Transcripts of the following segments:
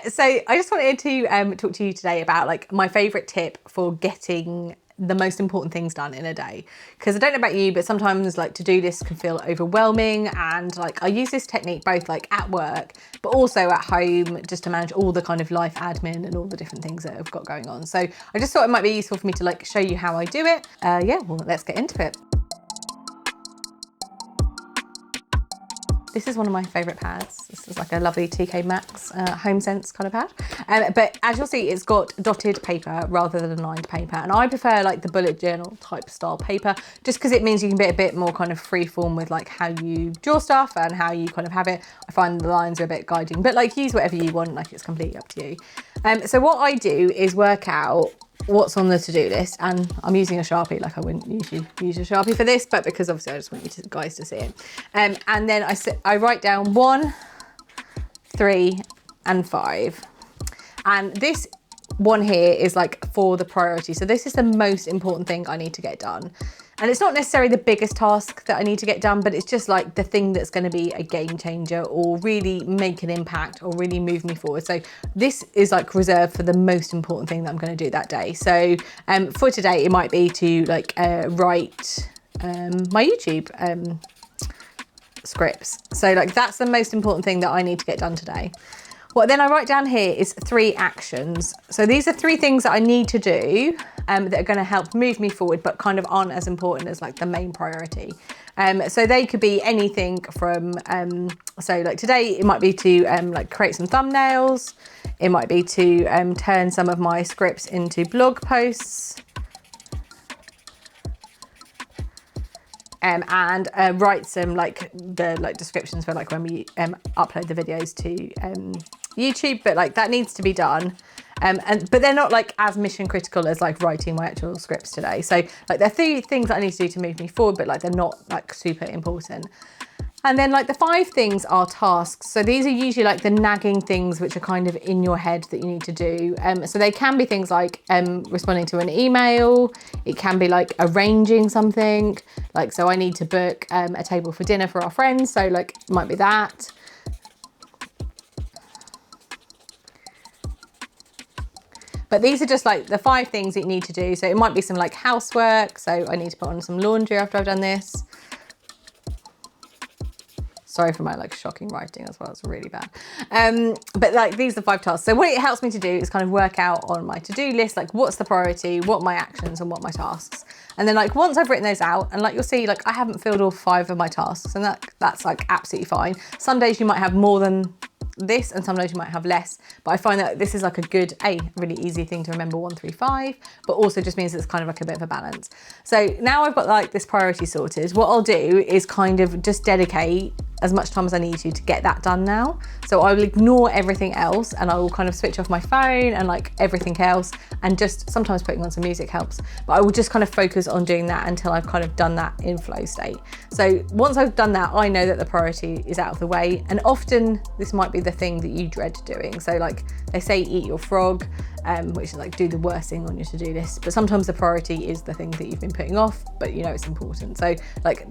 So I just wanted to talk to you today about like my favourite tip for getting the most important things done in a day. Because I don't know about you, but sometimes like to-do lists can feel overwhelming, and like I use this technique both like at work but also at home, just to manage all the kind of life admin and all the different things that I've got going on. So I just thought it might be useful for me to like show you how I do it. Yeah, well, let's get into it. This is one of my favourite pads. This is like a lovely TK Maxx HomeSense kind of pad. But as you'll see, it's got dotted paper rather than lined paper. And I prefer like the bullet journal type style paper, just because it means you can be a bit more kind of free form with like how you draw stuff and how you kind of have it. I find the lines are a bit guiding, but like use whatever you want, like it's completely up to you. So what I do is work out what's on the to-do list, and I'm using a Sharpie. Like I wouldn't usually use a Sharpie for this, but because obviously I just want you guys to see it. And then I write down 1, 3 and 5, and this one here is like for the priority. So this is the most important thing I need to get done. And it's not necessarily the biggest task that I need to get done, but it's just like the thing that's going to be a game changer or really make an impact or really move me forward. So this is like reserved for the most important thing that I'm going to do that day. So for today, it might be to like write my YouTube scripts. So like that's the most important thing that I need to get done today. What then I write down here is 3 actions. So these are 3 things that I need to do that are going to help move me forward, but kind of aren't as important as like the main priority. So they could be anything from, so like today it might be to like create some thumbnails. It might be to turn some of my scripts into blog posts. And write some like the descriptions for like when we upload the videos to YouTube, but like that needs to be done. But they're not like as mission critical as like writing my actual scripts today. So like they're 3 things that I need to do to move me forward, but like they're not like super important. And then like the 5 things are tasks. So these are usually like the nagging things which are kind of in your head that you need to do. So they can be things like responding to an email. It can be like arranging something. Like, so I need to book a table for dinner for our friends. So like it might be that. But these are just like the 5 things that you need to do. So it might be some like housework. So I need to put on some laundry after I've done this. Sorry for my like shocking writing as well, it's really bad. But like these are 5 tasks. So what it helps me to do is kind of work out on my to-do list, like what's the priority, what my actions and what my tasks. And then like once I've written those out, and like you'll see, like I haven't filled all 5 of my tasks, and that's like absolutely fine. Some days you might have more than this and some days you might have less, but I find that this is like a good really easy thing to remember, 1, 3, 5, but also just means it's kind of like a bit of a balance. So now I've got like this priority sorted, what I'll do is kind of just dedicate as much time as I need to get that done now. So I will ignore everything else and I will kind of switch off my phone and like everything else, and just sometimes putting on some music helps, but I will just kind of focus on doing that until I've kind of done that in flow state. So once I've done that, I know that the priority is out of the way, and often this might be the thing that you dread doing. So like they say eat your frog, which is like do the worst thing on your to-do list, but sometimes the priority is the thing that you've been putting off, but you know it's important. So like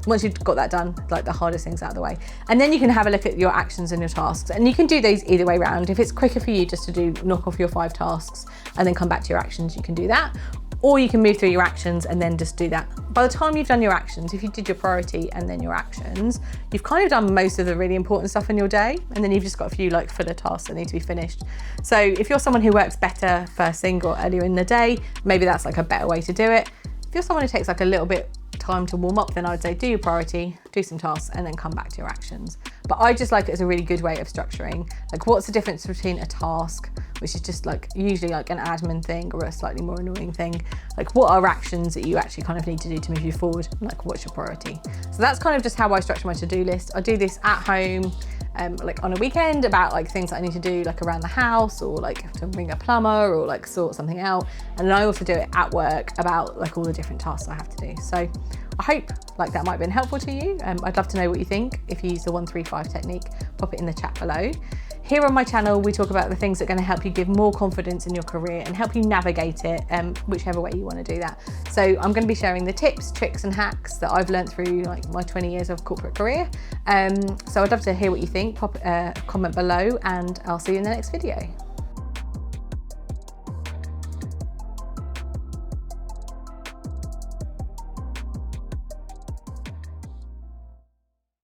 once you've got that done, like the hardest things out of the way, and then you can have a look at your actions and your tasks, and you can do those either way around. If it's quicker for you just to knock off your 5 tasks and then come back to your actions, you can do that, or you can move through your actions and then just do that. By the time you've done your actions, if you did your priority and then your actions, you've kind of done most of the really important stuff in your day, and then you've just got a few like filler tasks that need to be finished. So if you're someone who works better first thing or earlier in the day, maybe that's like a better way to do it. If you're someone who takes like a little bit time to warm up, then I would say do your priority, do some tasks, and then come back to your actions. But I just like it as a really good way of structuring, like what's the difference between a task, which is just like usually like an admin thing or a slightly more annoying thing, like what are actions that you actually kind of need to do to move you forward, and like what's your priority. So that's kind of just how I structure my to-do list. I do this at home, like on a weekend, about like things that I need to do like around the house, or like to ring a plumber or like sort something out. And then I also do it at work about like all the different tasks I have to do. So I hope like that might have been helpful to you. I'd love to know what you think. If you use the 1-3-5 technique, pop it in the chat below. Here on my channel, we talk about the things that are going to help you give more confidence in your career and help you navigate it, whichever way you want to do that. So I'm going to be sharing the tips, tricks and hacks that I've learned through like my 20 years of corporate career. So I'd love to hear what you think. Pop a comment below and I'll see you in the next video.